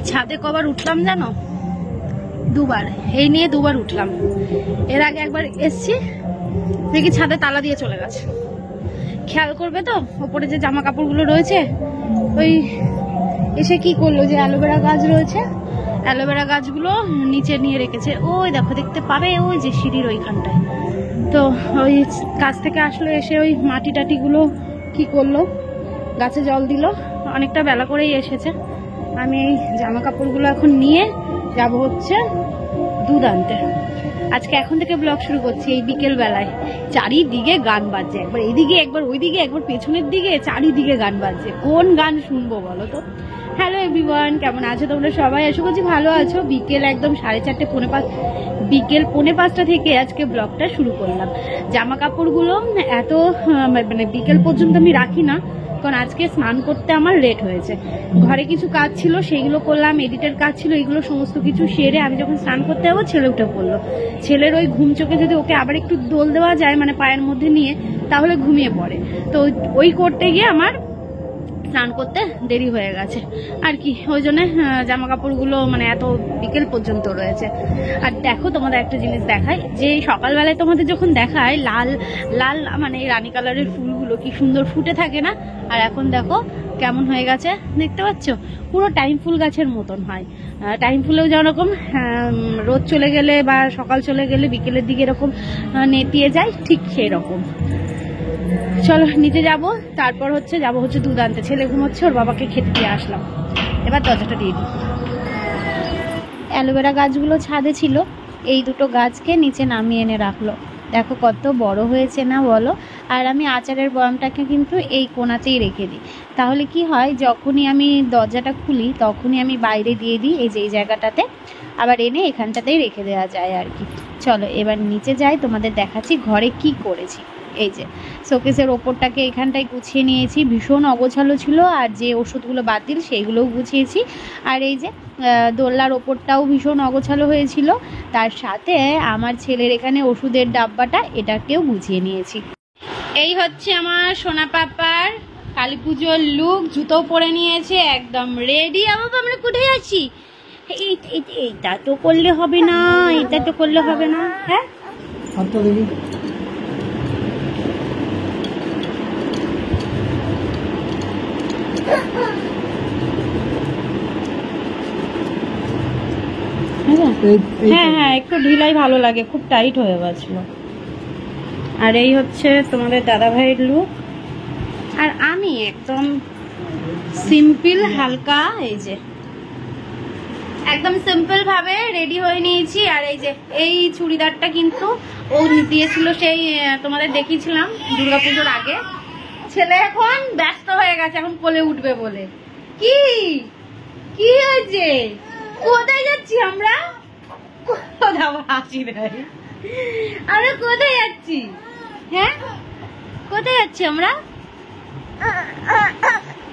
ছাদে কবার উঠলাম জানো? দুবার। এই নিয়ে দুবার উঠলাম। এর আগে একবার এসছি, দেখি ছাদে তালা দিয়ে চলে গেছে। খেয়াল করবে তো, ওপরে যে জামা কাপড়গুলো রয়েছে, ওই এসে কি করলো, যে অ্যালোভেরা গাছ রয়েছে, অ্যালোভেরা গাছগুলো নিচে নিয়ে রেখেছে। ওই দেখো, দেখতে পাবে ওই যে সিঁড়ির ওইখানটায়। তো ওই কাছ থেকে আসলো, এসে ওই মাটি টাটিগুলো কি করলো, গাছে জল দিল। অনেকটা বেলা করেই এসেছে। আমি এই জামা কাপড়গুলো এখন নিয়ে যাব হচ্ছে দুধ আনতে। আজকে এখন থেকে ব্লগ শুরু করছি এই বিকেল বেলায়। চারিদিকে গান বাজছে, একবার এইদিকে একবার ওইদিকে একবার পেছনের দিকে, চারিদিকে গান বাজছে। কোন গান শুনবো বলো তো? হ্যালো এভরিওয়ান, কেমন আছো তোমরা সবাই? আশা করছি ভালো আছো। বিকেল একদম 4:30 5:30, বিকেল 4:45 থেকে আজকে ব্লগটা শুরু করলাম। জামা কাপড়গুলো এত মানে বিকেল পর্যন্ত আমি রাখি না, কারণ আজকে স্নান করতে আমার লেট হয়েছে। ঘরে কিছু কাজ ছিল, সেইগুলো করলাম। এডিটের কাজ ছিল, এইগুলো সমস্ত কিছু সেরে আমি যখন স্নান করতে যাবো, ছেলে উঠে পড়লো। ছেলের ওই ঘুম চোখে যদি ওকে আবার একটু দোল দেওয়া যায়, মানে পায়ের মধ্যে নিয়ে, তাহলে ঘুমিয়ে পড়ে। তো ওই করতে গিয়ে আমার স্নান করতে দেরি হয়ে গেছে আর কি। ওই জন্য জামা কাপড়গুলো মানে এত বিকেল পর্যন্ত রয়েছে। আর দেখো, তোমাদের একটা জিনিস দেখাই, যে সকালবেলায় তোমাদের যখন দেখায় লাল লাল মানে রানী কালারের ফুলগুলো কি সুন্দর ফুটে থাকে না, আর এখন দেখো কেমন হয়ে গেছে, দেখতে পাচ্ছ? পুরো টাইম ফুল গাছের মতন হয়। টাইম ফুলেও যেরকম রোদ চলে গেলে বা সকাল চলে গেলে বিকেলের দিকে এরকম নেতিয়ে যায়, ঠিক সেই রকম। চলো নিচে যাব, তারপর যাব হচ্ছে দুধ আনতে। ছেলে ঘুমোচ্ছে, ওর বাবাকে খেতে দিয়ে আসলাম। এবার দরজাটা দিয়ে দিই। অ্যালোভেরা গাছগুলো ছাদে ছিল, এই দুটো গাছকে নিচে নামিয়ে এনে রাখলো। দেখো কত বড় হয়েছে না বলো? আর আমি আচারের বয়ামটাকে কিন্তু এই কোণাতেই রেখে দিই। তাহলে কি হয়, যখনই আমি দরজাটা খুলি তখনই আমি বাইরে দিয়ে দিই, এই যে এই জায়গাটাতে, আবার এনে এখানটাতেই রেখে দেওয়া যায় আর কি। চলো এবার নিচে যাই, তোমাদের দেখাচ্ছি ঘরে কি করেছি। এই যে শোকেসের ওপরটাকে এখানটায় গুছিয়ে নিয়েছি, ভীষণ অগোছালো ছিল। আর যে ওষুধগুলো বাতিল সেইগুলোও গুছিয়েছি। আর এই যে দোলনার ওপরটাও ভীষণ অগোছালো হয়েছিল। তার সাথে আমার ছেলের এখানে ওষুধের ডাব্বাটা, এটাকেও গুছিয়ে নিয়েছি। এই হচ্ছে আমার সোনা পাপার কালী পুজোর লুক। জুতো পরে নিয়েছে, একদম রেডি। আমরা কোথায় আছি? এইটা তো করলে হবে না, এটা তো করলে হবে না। হ্যাঁ হ্যাঁ হ্যাঁ, একটু ঢিলাই ভালো লাগে, খুব টাইট হয়ে গেছিল। আর এই হচ্ছে তোমাদের দাদা ভাইয়ের লুক। আর আমি একদম সিম্পল হালকা, এই যে একদম সিম্পল ভাবে রেডি হয়ে নিয়েছি। আর এই যে এই চুড়িদারটা কিন্তু ও দিয়েছিল, সেই তোমাদের দেখিয়েছিলাম দুর্গাপুজোর আগে। ছেলে এখন ব্যস্ত হয়ে গেছে, এখন কোলে উঠবে বলে। কি কি হয়েছে? কোথায় যাচ্ছি আমরা? হাসি দেয়। আমরা কোথায় যাচ্ছি? হ্যাঁ কোথায় যাচ্ছি আমরা?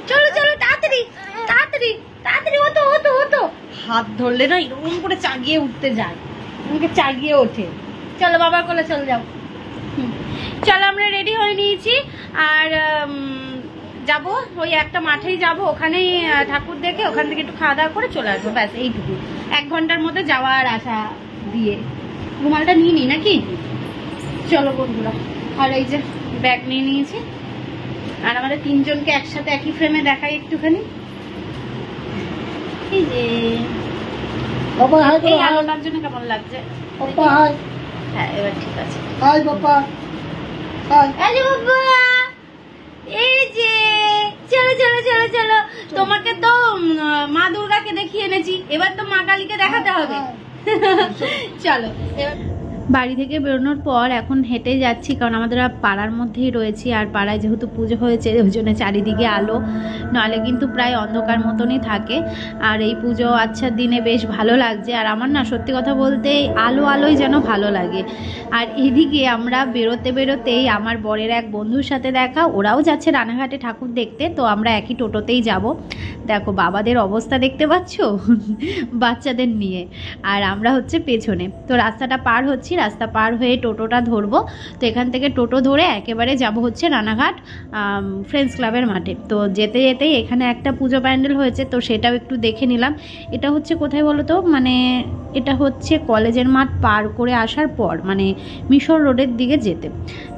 চলো চলো তাড়াতাড়ি তাড়াতাড়ি তাড়াতাড়ি, হতো হতো হতো। হাত ধরলে না এরকম করে চাগিয়ে উঠতে যায়, আমাকে চাগিয়ে ওঠে। চলো বাবার কোলে চলে যাও। চলো আমরা রেডি হয়ে নিয়েছি। আর যাব ওই একটা মাঠেই যাব, ওখানেই ঠাকুর দেখে ওখান থেকে একটু খাওয়া দাওয়া করে চলে আসবো, ব্যাস এইটুকু। 1 ঘন্টার মধ্যে যাওয়া আর আসা দিয়ে। রুমালটা নিয়ে নিই নাকি? চলো বন্ধুরা। আর এই যে ব্যাগ নিয়ে নিয়েছি। আর আমাদের 3 জনকে একসাথে একই ফ্রেমে দেখাই একটুখানি। এই যে এই আলোটার জন্য কেমন লাগছে? হ্যাঁ এবার ঠিক আছে। এই যে চলো চলো চলো চলো, তোমাকে তো মা দুর্গাকে দেখিয়ে এনেছি, এবার তো মা কালীকে দেখাতে হবে। চলো বাড়ি থেকে বেরোনোর পর এখন হেঁটে যাচ্ছি, কারণ আমাদের পাড়ার মধ্যেই রয়েছি। আর পাড়ায় যেহেতু পুজো হয়েছে, ওই জন্য চারিদিকে আলো, নাহলে কিন্তু প্রায় অন্ধকার মতনই থাকে। আর এই পুজো আচ্ছার দিনে বেশ ভালো লাগছে। আর আমার না সত্যি কথা বলতে আলো আলোই যেন ভালো লাগে। আর এদিকে আমরা বেরোতে বেরোতেই আমার বরের এক বন্ধুর সাথে দেখা, ওরাও যাচ্ছে রানাঘাটে ঠাকুর দেখতে। তো আমরা একই টোটোতেই যাব। দেখো বাবাদের অবস্থা দেখতে পাচ্ছ, বাচ্চাদের নিয়ে। আর আমরা হচ্ছে পেছনে। তো রাস্তাটা পার হচ্ছি, রাস্তা পার হয়ে টোটোটা ধরবো। তো এখান থেকে টোটো ধরে একেবারে যাব হচ্ছে রানাঘাট ফ্রেন্ডস ক্লাবের মাঠে। তো যেতে যেতেই এখানে একটা পুজো প্যান্ডেল হয়েছে, তো সেটাও একটু দেখে নিলাম। এটা হচ্ছে কোথায় বলো তো, মানে এটা হচ্ছে কলেজের মাঠ পার করে আসার পর, মানে মিশন রোডের দিকে যেতে,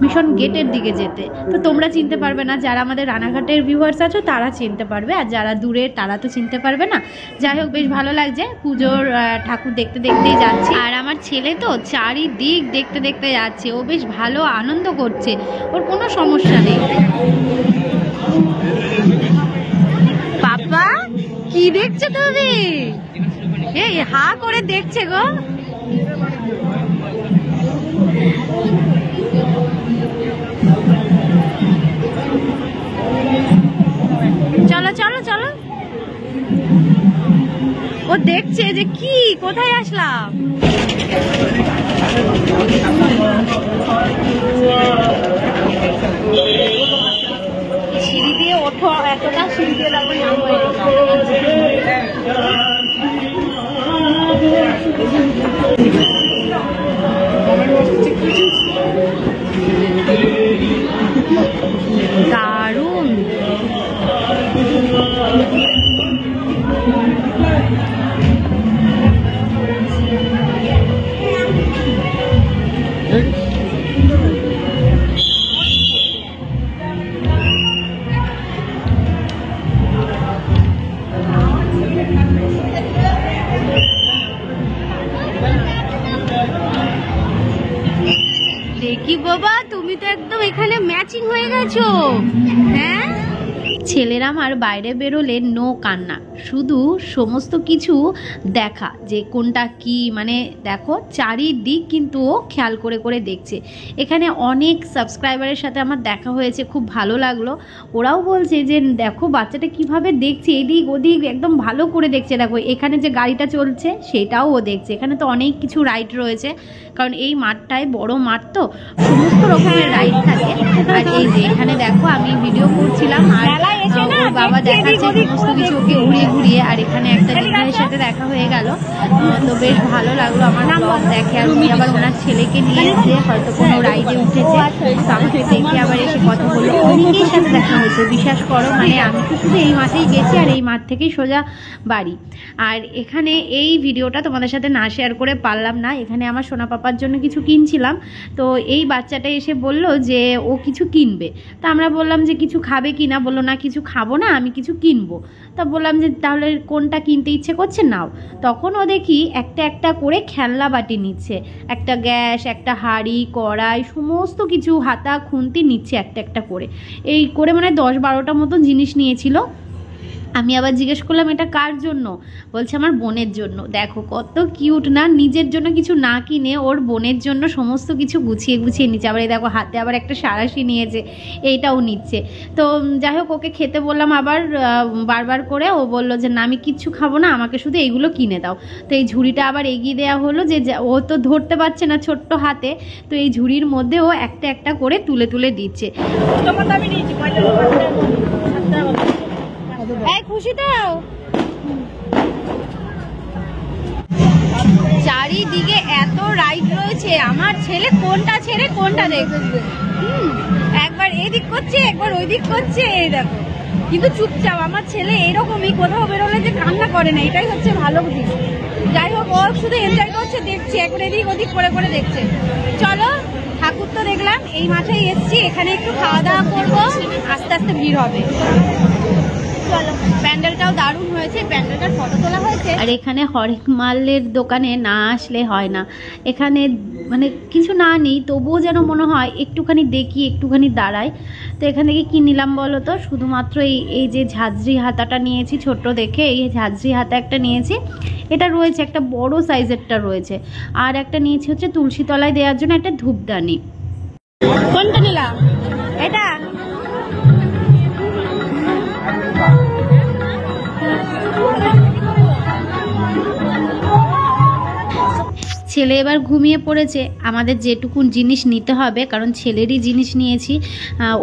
মিশন গেটের দিকে যেতে। তো তোমরা চিনতে পারবে না, যারা আমাদের রানাঘাটের ভিউয়ার্স আছো তারা চিনতে পারবে, আর যারা দূরের তারা তো চিনতে পারবে না। যাই হোক, বেশ ভালো লাগছে, পুজোর ঠাকুর দেখতে দেখতেই যাচ্ছি। আর আমার ছেলে তো চারিদিক দেখতে দেখতে যাচ্ছে, ও বেশ ভালো আনন্দ করছে, ওর কোনো সমস্যা নেই। বাবা কি দেখছো তুমি? এই হা করে দেখছে গো। চলো চলো চলো, ও দেখছে যে কি কোথায় আসলাম। সিঁড়ি দিয়ে ওঠো, এতটা সিঁড়ি দিয়ে যাবো দারুণ। দেখি বাবা, তুমি তো একদম এখানে ম্যাচিং হয়ে গেছো। হ্যাঁ, ছেলেরা আমার বাইরে বেরোলে নো কান্না, শুধু সমস্ত কিছু দেখা যে কোনটা কি, মানে দেখো চারিদিক কিন্তু ও খেয়াল করে করে দেখছে। এখানে অনেক সাবস্ক্রাইবারের সাথে আমার দেখা হয়েছে, খুব ভালো লাগলো। ওরাও বলছে যে দেখো বাচ্চাটা কিভাবে দেখছে, এদিক ওদিক একদম ভালো করে দেখছে। দেখো এখানে যে গাড়িটা চলছে সেটাও ও দেখছে। এখানে তো অনেক কিছু রাইড রয়েছে, কারণ এই মাঠটায় বড় মাঠ, তো সমস্ত রকমের রাইড থাকে। আর এই যে এখানে দেখো আমি ভিডিও করছিলাম, আর ওর বাবা দেখাচ্ছে সমস্ত কিছু ওকে ঘুরিয়ে ঘুরিয়ে। আর এখানে একটা দিদির সাথে দেখা হয়ে গেল, তো বেশ ভালো লাগলো। আমার ব্লগ দেখে আর উনি আবার ওনার ছেলেকে নিয়ে এসে হয়তো কোনো রাইডে উঠেছে, তো আমাকে দেখে আবার এসে কথা বললো। অনেকের সাথে দেখা হয়েছে, বিশ্বাস করো, মানে আমি তো শুধু এই মাঠেই গেছি আর এই মাঠ থেকেই সোজা বাড়ি। আর এখানে এই ভিডিওটা তোমাদের সাথে না শেয়ার করে পারলাম না। এখানে আমার সোনা পাপার জন্য কিছু কিনছিলাম, তো এই বাচ্চাটা এসে বলল যে ও কিছু কিনবে। তা আমরা বললাম যে কিছু খাবে কিনা, বললো না কিছু খাবো না, আমি কিছু কিনবো। তা বললাম যে তাহলে কোনটা কিনতে ইচ্ছে করছে নাও। তখন ও দেখি একটা একটা করে খেলনা বাটি নিচ্ছে, একটা গ্যাস, একটা হাঁড়ি, কড়াই, সমস্ত কিছু হাতা খুন্তি নিচ্ছে একটা একটা করে। এই করে মানে 10-12টা মতো জিনিস নিয়েছিল। আমি আবার জিজ্ঞেস করলাম এটা কার জন্য, বলছে আমার বোনের জন্য। দেখো কত কিউট না, নিজের জন্য কিছু না কিনে ওর বোনের জন্য সমস্ত কিছু গুছিয়ে গুছিয়ে নিচ্ছে। আবার এই দেখো হাতে আবার একটা সাঁড়াশি নিয়েছে, এইটাও নিচ্ছে। তো যাই হোক, ওকে খেতে বললাম আবার বারবার করে, ও বললো যে না আমি কিচ্ছু খাবো না, আমাকে শুধু এইগুলো কিনে দাও। তো এই ঝুড়িটা আবার এগিয়ে দেওয়া হলো, যে ও তো ধরতে পারছে না ছোট্ট হাতে, তো এই ঝুড়ির মধ্যে ও একটা একটা করে তুলে তুলে দিচ্ছে। খুশি তো চারিদিকে এত রাইড রয়েছে, আমার ছেলে কোনটা ছেড়ে কোনটা দেখবে, একবার এদিক করছে একবার ওই দিক করছে। এই দেখো, কিন্তু চুপচাপ। আমার ছেলে এরকমই, কোথাও বেরোলে যে কান্না করে না, এটাই হচ্ছে ভালো দিক। যাই হোক, ও শুধু এনজয় করছে, দেখছে, একবার এদিক ওদিক করে করে দেখছে। চলো, ঠাকুর তো দেখলাম, এই মাঠেই এসছি, এখানে একটু খাওয়া দাওয়া করবো, আস্তে আস্তে ভিড় হবে। প্যান্ডেলটাও দারুণ হয়েছে, প্যান্ডেলটার ফটো তোলা হয়েছে। আর এখানে হরেক মালের দোকানে না আসলে হয় না, এখানে মানে কিছু না নেই তবুও যেন মনে হয় একটুখানি দেখি, একটুখানি দাঁড়াই। তো এখান থেকে কী নিলাম বলো তো, শুধুমাত্র এই যে ঝাঁঝরি হাতাটা নিয়েছি ছোট্ট দেখে, এই ঝাঁঝরি হাতা একটা নিয়েছি, এটা রয়েছে একটা বড় সাইজেরটা রয়েছে। আর একটা নিয়েছি হচ্ছে তুলসী তলায় দেওয়ার জন্য একটা ধূপদানি। কোনটা নিলাম? এটা ছেলে এবার ঘুমিয়ে পড়েছে। আমাদের যেটুকুন জিনিস নিতে হবে, কারণ ছেলেরই জিনিস নিয়েছি,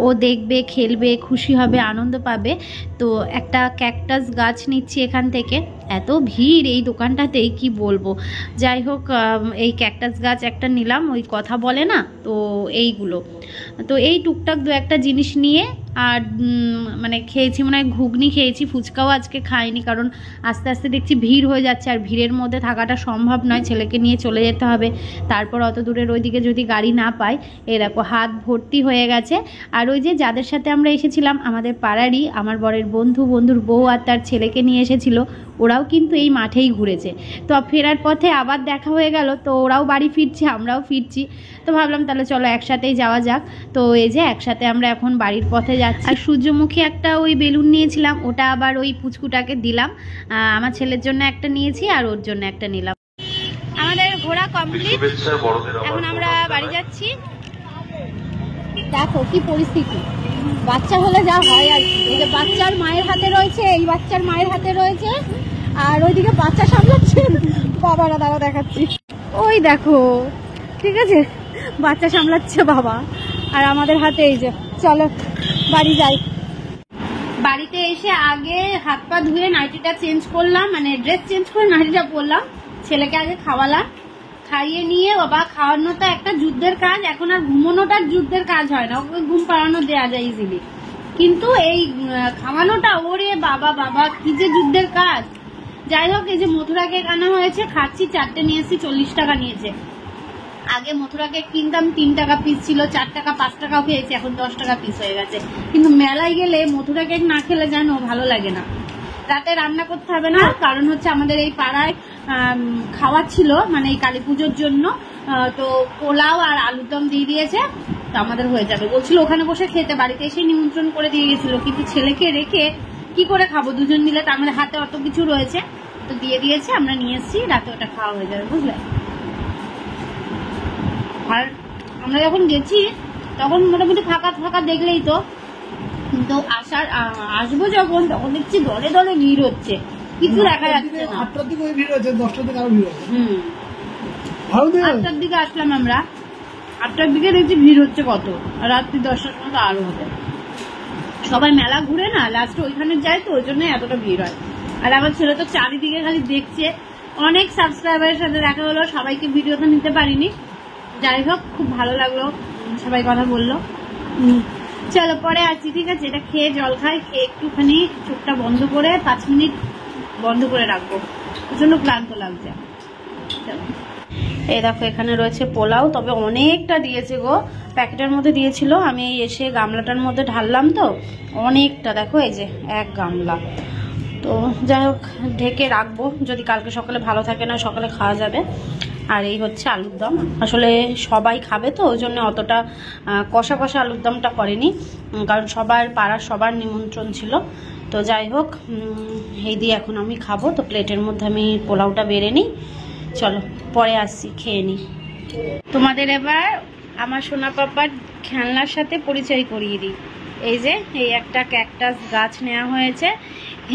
ও দেখবে, খেলবে, খুশি হবে, আনন্দ পাবে। তো একটা ক্যাকটাস গাছ নিচ্ছি এখান থেকে। এত ভিড় এই দোকানটাতেই কি বলবো। যাই হোক, এই ক্যাকটাস গাছ একটা নিলাম, ওই কথা বলে না তো, এইগুলো। তো এই টুকটাক দু একটা জিনিস নিয়ে, আর মানে খেয়েছি মনে হয় ঘুগনি খেয়েছি, ফুচকাও আজকে খাইনি, কারণ আস্তে আস্তে দেখছি ভিড় হয়ে যাচ্ছে, আর ভিড়ের মধ্যে থাকাটা সম্ভব নয়, ছেলেকে নিয়ে চলে যেতে হবে। তারপর অত দূরের ওইদিকে যদি গাড়ি না পাই, এই দেখো হাত ভর্তি হয়ে গেছে। আর ওই যে যাদের সাথে আমরা এসেছিলাম, আমাদের পাড়ারই, আমার বরের বন্ধুর বউ আর তার ছেলেকে নিয়ে এসেছিল, ওরাও কিন্তু এই মাঠেই ঘুরেছে। তো ফেরার পথে আবার দেখা হয়ে গেল, তো ওরাও বাড়ি ফিরছে, আমরাও ফিরছি। তো ভাবলাম তাহলে চলো একসাথেই যাওয়া যাক। তো এই যে একসাথে আমরা এখন বাড়ির পথে যাচ্ছি। আর সূর্যমুখী একটা ওই বেলুন নিয়েছিলাম, ওটা আবার ওই পুচকুটাকে দিলাম। আমার ছেলের জন্য একটা নিয়েছি, আর ওর জন্য একটা নিলাম। আমাদের ঘোরা কমপ্লিট, এখন আমরা বাড়ি যাচ্ছি। দেখো কি পরিস্থিতি, বাচ্চা হলে যা হয় আর কি। এই যে বাচ্চার মায়ের হাতে রয়েছে, এই বাচ্চার মায়ের হাতে রয়েছে, আর ওইদিকে বাচ্চা সামলাচ্ছে বাবারা, দাঁড়া দেখাচ্ছি, ওই দেখো, ঠিক আছে, বাচ্চা সামলাচ্ছে বাবা, আর আমাদের হাতে এই যে। চলো বাড়ি যাই। বাড়িতে এসে আগে হাত পা ধুয়ে নাইটিটা চেঞ্জ করলাম, মানে ড্রেস চেঞ্জ করে নাইটিটা পরলাম। ছেলেকে আগে খাওয়ালাম, খাইয়ে নিয়ে, বাবা খাওয়ানোটা একটা যুদ্ধের কাজ, এখন আর ঘুমানোটা যুদ্ধের কাজ হয় না, ওকে ঘুম পাড়ানো দেওয়া যায় ইজিলি, কিন্তু এই খাওয়ানোটা, ওরে বাবা বাবা কি যে যুদ্ধের কাজ। যাই হোক, এই যে মথুরা কেক আনা হয়েছে, খাচ্ছি। 4টে নিয়ে এসেছি, 40 টাকা নিয়েছে। আগে মথুরা কেক কিনতাম 3 টাকা পিস ছিল, 4 টাকা 5 টাকাও খেয়েছি, এখন 10 টাকা পিস হয়ে গেছে। কিন্তু মেলায় গেলে মথুরা কেক না খেলে জানো ভালো লাগে না। রাতে রান্না করতে হবে না, কারণ হচ্ছে আমাদের এই পাড়ায় খাওয়া ছিল, মানে এই কালী পুজোর জন্য। তো পোলাও আর আলুর দম দিয়ে দিয়েছে, তো আমাদের হয়ে যাবে বলছিল ওখানে বসে খেতে। বাড়িতে এসে নিমন্ত্রণ করে দিয়ে গেছিল, কিন্তু ছেলেকে রেখে কি করে খাবো দুজন মিলে, তার আমাদের হাতে অত কিছু রয়েছে, তো দিয়ে দিয়েছে, আমরা নিয়ে এসেছি, রাতে ওটা খাওয়া হয়ে যাবে, বুঝলে। আর আমরা যখন গেছি তখন মোটামুটি ফাঁকা ফাঁকা দেখলেই তো, কিন্তু আসবো যখন, তখন দেখছি দলে দলে ভিড় হচ্ছে, কিছু দেখা যাচ্ছে না। 8টার দিকে ভিড় হচ্ছে, 10টার দিকে আরো ভিড় হচ্ছে। 8টার দিকে আসলাম আমরা, 8টার দিকে দেখছি ভিড় হচ্ছে কত, আর রাত্রি 10টার সময় তো আরো হবে। সবাই মেলা ঘুরে না, লাস্টে ওইখানে যায়, তো ওই জন্য এতটা ভিড় হয়। আর আমার ছেলে তো চারিদিকে খালি দেখছে। অনেক সাবস্ক্রাইবারের সাথে দেখা হলো, সবাইকে ভিডিওতে নিতে পারিনি। যাই হোক, খুব ভালো লাগলো, সবাই কথা বললো। চলো পরে আসছি, ঠিক আছে। এটা খেয়ে জল খাই, খেয়ে একটুখানি চোখটা বন্ধ করে 5 মিনিট বন্ধ করে রাখবো, প্রচন্ড ক্লান্ত লাগছে। চলো, এই দেখো এখানে রয়েছে পোলাও, তবে অনেকটা দিয়েছে গো, প্যাকেটের মধ্যে দিয়েছিল, আমি এসে গামলাটার মধ্যে ঢাললাম, তো অনেকটা, দেখো এই যে 1 গামলা। তো যাই হোক, ঢেকে রাখবো, যদি কালকে সকালে ভালো থাকে না, সকালে খাওয়া যাবে। আর এই হচ্ছে আলুর দম, আসলে সবাই খাবে তো ওই জন্য অতটা কষা কষা আলুর দমটা করেনি, কারণ পাড়ার সবার নিমন্ত্রণ ছিল। তো যাই হোক, এই দিয়ে এখন আমি খাবো। তো প্লেটের মধ্যে আমি পোলাওটা বেড়ে নিই, চলো পরে আসছি, খেয়ে নিই। তোমাদের এবার আমার সোনা পাপার খেলনার সাথে পরিচয় করিয়ে দিই। এই যে এই একটা ক্যাকটাস গাছ নেওয়া হয়েছে,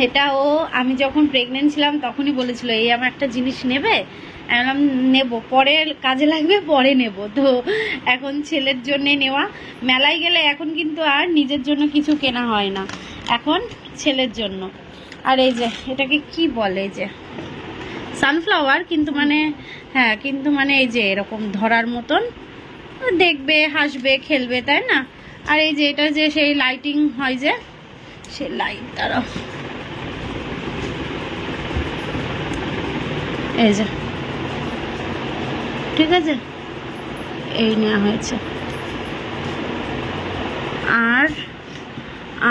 এটা ও আমি যখন প্রেগনেন্ট ছিলাম তখনই বলেছিল এই আমার একটা জিনিস নেবে, আমি নেব, পরে কাজে লাগবে, পরে নেব। তো এখন ছেলের জন্যে নেওয়া। মেলায় গেলে এখন কিন্তু আর নিজের জন্য কিছু কেনা হয় না, এখন ছেলের জন্য। আর এই যে এটাকে কি বলে, যে সানফ্লাওয়ার, কিন্তু মানে হ্যাঁ, কিন্তু মানে এই যে এরকম ধরার মতন, দেখবে, হাসবে, খেলবে, তাই না। আর এই যে এটা যে সেই লাইটিং হয়, যে সেই লাইট দ্বারা, এই যে, ঠিক আছে, এই নেওয়া হয়েছে।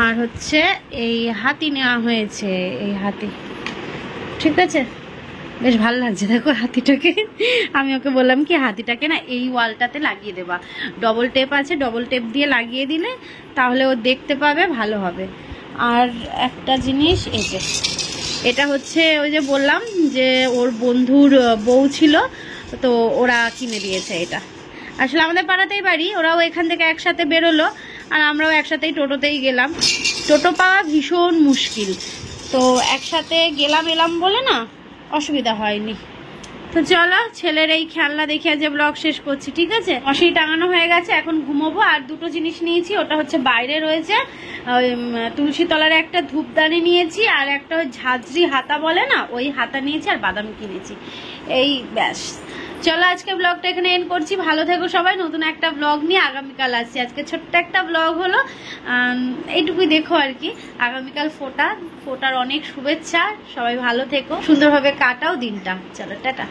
আর হচ্ছে এই হাতি নেওয়া হয়েছে, এই হাতি, ঠিক আছে, বেশ ভালো লাগছে। দেখো হাতিটাকে, আমি ওকে বললাম কি হাতিটাকে না এই ওয়ালটাতে লাগিয়ে দেবা, ডবল টেপ আছে, ডবল টেপ দিয়ে লাগিয়ে দিলে তাহলে ও দেখতে পাবে, ভালো হবে। আর একটা জিনিস, এই যে এটা হচ্ছে ওই যে বললাম যে ওর বন্ধুর বউ ছিল, তো ওরা কিনে দিয়েছে এটা। আসলে আমাদের পাড়াতেই বাড়ি, ওরাও এখান থেকে একসাথে বেরোলো, আর আমরাও একসাথেই টোটোতেই গেলাম। টোটো পাওয়া ভীষণ মুশকিল, তো একসাথে গেলাম এলাম বলে না, অসুবিধা হয়নি। তো চলো ছেলের এই খেলনা দেখে যে ব্লগ শেষ করছি, ঠিক আছে? মশারি টাঙানো হয়ে গেছে, এখন ঘুমোবো। আর দুটো জিনিস নিয়েছি, ওটা হচ্ছে বাইরে রয়েছে তুলসী তলার একটা ধূপদানি নিয়েছি, আর একটা ওই ঝাঁঝরি হাতা বলে না, ওই হাতা নিয়েছি, আর বাদাম কিনেছি। এই ব্যাস। চলো আজকে ব্লগটা এখানে এন্ড করছি। ভালো থেকো সবাই। নতুন একটা ব্লগ নিয়ে আগামীকাল আসছি। আজকে ছোট্ট একটা ব্লগ হলো, এইটুকুই দেখো আর কি। আগামীকাল ফোটার অনেক শুভেচ্ছা। সবাই ভালো থেকো, সুন্দরভাবে কাটাও দিনটা। চলো টাটা।